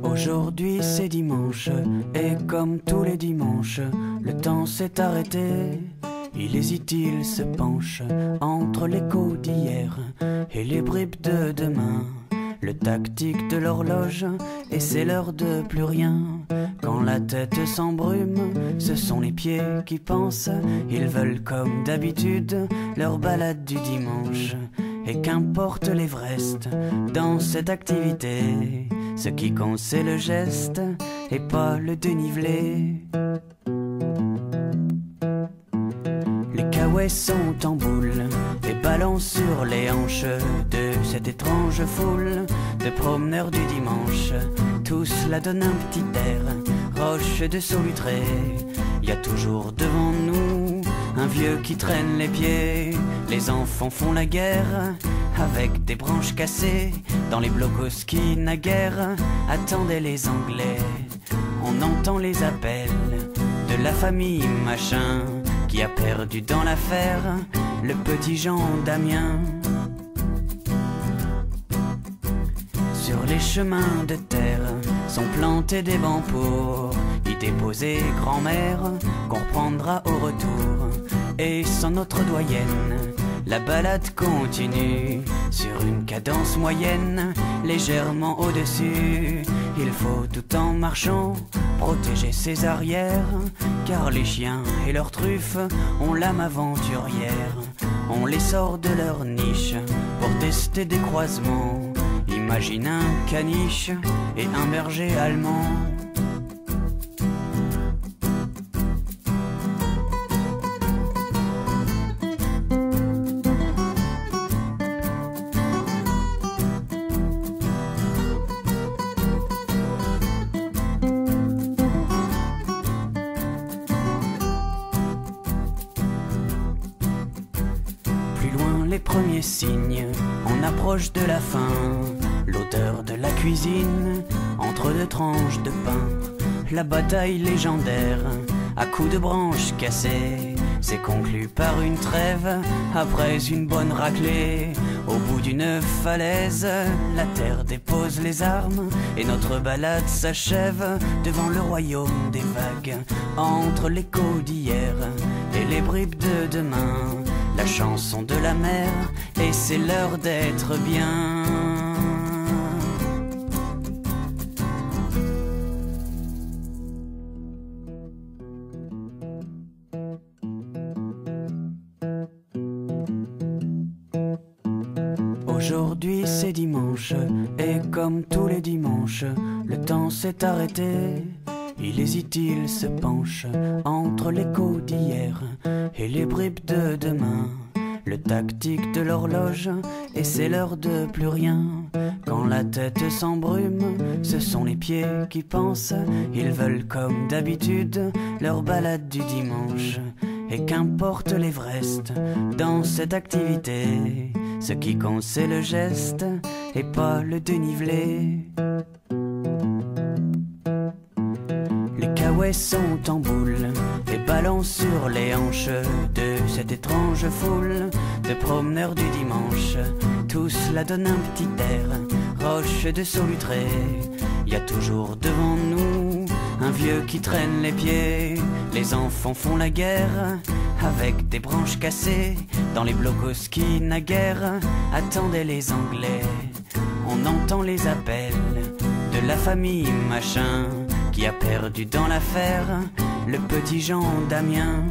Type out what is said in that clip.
Aujourd'hui c'est dimanche, et comme tous les dimanches, le temps s'est arrêté. Il hésite, il se penche entre l'écho d'hier et les bribes de demain. Le tactique de l'horloge, et c'est l'heure de plus rien. Quand la tête s'embrume, ce sont les pieds qui pensent. Ils veulent comme d'habitude leur balade du dimanche. Et qu'importe l'Everest dans cette activité, ce qui compte c'est le geste et pas le dénivelé. Les caouets sont en boule et balancent sur les hanches de cette étrange foule de promeneurs du dimanche. Tous la donnent un petit air, roche de Solutré. Y a toujours devant nous un vieux qui traîne les pieds. Les enfants font la guerre avec des branches cassées dans les blocos qui naguère attendaient les Anglais. On entend les appels de la famille machin qui a perdu dans l'affaire le petit Jean Damien. Sur les chemins de terre sont plantés des bancs pour y déposer grand-mère qu'on reprendra au retour. Et sans notre doyenne, la balade continue sur une cadence moyenne, légèrement au-dessus. Il faut tout en marchant protéger ses arrières, car les chiens et leurs truffes ont l'âme aventurière. On les sort de leur niche pour tester des croisements. Imagine un caniche et un berger allemand. Les premiers signes, on approche de la fin. L'odeur de la cuisine, entre deux tranches de pain. La bataille légendaire, à coups de branches cassées, s'est conclue par une trêve, après une bonne raclée. Au bout d'une falaise, la terre dépose les armes, et notre balade s'achève devant le royaume des vagues. Entre l'écho d'hier et les bribes de demain, la chanson de la mer, et c'est l'heure d'être bien. Aujourd'hui c'est dimanche, et comme tous les dimanches, le temps s'est arrêté. Il hésite, il se penche entre l'écho d'hier et les bribes de demain. Le tactique de l'horloge, et c'est l'heure de plus rien. Quand la tête s'embrume, ce sont les pieds qui pensent. Ils veulent comme d'habitude leur balade du dimanche. Et qu'importe l'Everest dans cette activité, ce qui compte c'est le geste et pas le dénivelé. Les caouets sont en boule et balancent sur les hanches de cette étrange foule de promeneurs du dimanche. Tous la donnent un petit air, roche de Solutré. Y a toujours devant nous un vieux qui traîne les pieds. Les enfants font la guerre avec des branches cassées dans les blocos qui naguère attendaient les Anglais. On entend les appels de la famille machin qui a perdu dans l'affaire le petit Jean Damien.